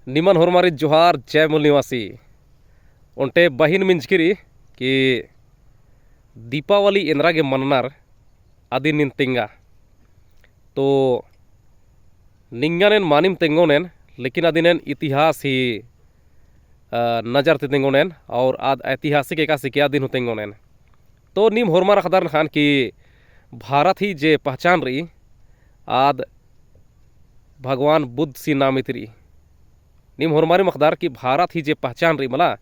निमन होरमारी जोहार जय मूल निवासी उनटे बहिन मिंजकिरी कि दीपावली इंद्रागे मननार अदी निन तिंगा तो निंगानेन मानिम तेंगोनेन लेकिन अदिनेन इतिहास ही नजर ते तेंगोनेन और आद ऐतिहासिक एका सिकिया दिन तेंगोनेन तो निम होरमार खदार खान कि भारत ही जे पहचान रही आद भगवान बुद्ध सी नामित रही निम होरमारी मखदार कि भारत ही जे पहचान रही मला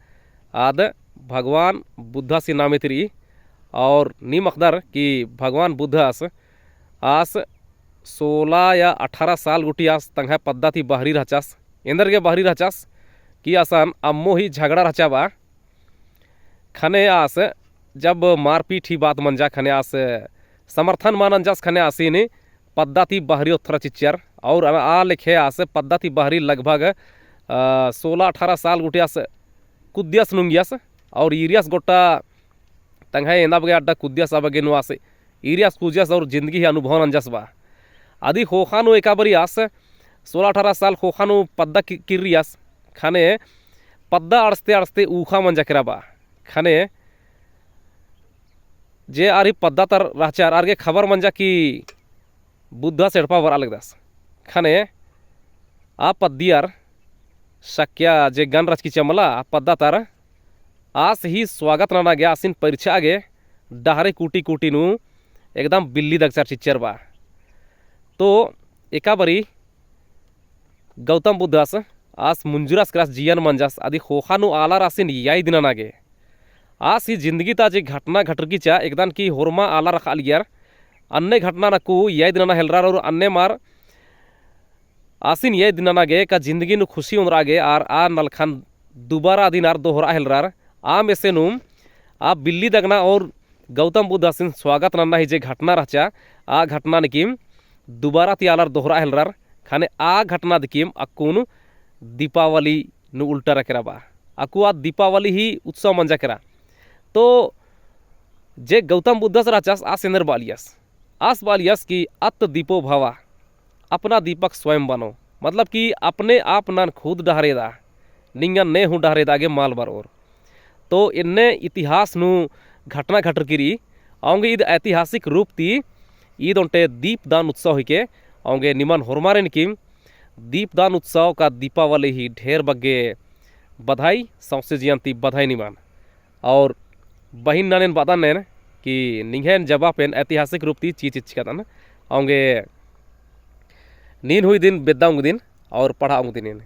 आद भगवान बुद्धा सी नामित रही और निम मखदार कि भगवान बुद्ध आस 16 या 18 साल गुटी आस तंगा पद्दा थी बाहरी रचास इंदर के बाहरी रचास कि आसान अम्मो ही झगड़ा रचाबा खने आस जब मारपीट ही बात मंजा खने आस समर्थन मानन जास खने आसीने पद्दा थी बाहरी उत्तरा चिच्चर और आ लिखे आस पद्दा थी बाहरी लगभग 16-18 साल गुटियास कुद्यास नुंगियास और ईरियास गोटा तंगा एंदा बगे अड्डा कुद्यास आबगे नुआस ईरियास कुजियास और जिंदगी ही अनुभव अंजास बा आदि होखानु एकाबरी आस 16-18 साल होखानु पद्दा किरियास खाने पद्दा अड़सते अड़सते ऊखा मंजा किराबा खाने जे आरी पद्दा तर राचार आरगे खबर मंजा कि बुद्धा सेड़पा वर अलगदास खाने आ पद्दियार शक्या जे गन रच की चमला पद्दा तर आस ही स्वागत नाना गया आसिन परीक्षा आगे डहरे कूटी कूटी नु एकदम बिल्ली दगचार चिच्चर बा तो एकाबरी गौतम बुद्धास आस मुंजुरास क्रास जियन मंजास आदि होखानु आला रासिन याई दिना नागे आस ही जिंदगी ताजे घटना घटरकीचा एकदम की होरमा आला रखा लियार अन्य घटना नकु याई दिना हेलरार और अन्य मार आसिन ये दिन नागे का जिंदगी नु खुशी उनरागे आर आ नलखान दोबारा दिन आर दोहरा हेलरार आ मेसे नुम आ बिल्ली दगना और गौतम बुद्ध आसिन स्वागत नन्ना ही जे घटना रचा आ घटना निकिम दोबारा ती आलार दोहरा हेलरार खाने आ घटना दिकिम अकुन दीपावली नु उल्टा रकेराबा अकु आ दीपावली ही उत्सव मंजा करा तो जे गौतम बुद्ध रचास आ सेंदर बालियास आस बालियास की अत दीपो भावा अपना दीपक स्वयं बनो मतलब कि अपने आप न खुद डहरेदा निंगन ने हूँ डहरेदा आगे माल बरोर तो इन्ने इतिहास नु घटना घटर किरी आऊंगे ईद ऐतिहासिक रूप ती ईद उनटे दीपदान उत्सव ही के आऊंगे निमन होरमारेन किम दीपदान उत्सव का दीपावली ही ढेर बग्गे बधाई सौसे जियंती बधाई निमान और बहिन नानेन बादा नेन कि निंगेन जवाबेन ऐतिहासिक रूप ती चीज चिकतन आऊंगे नीन हुई दिन बेदाऊंग दिन और पढ़ाऊंग दिन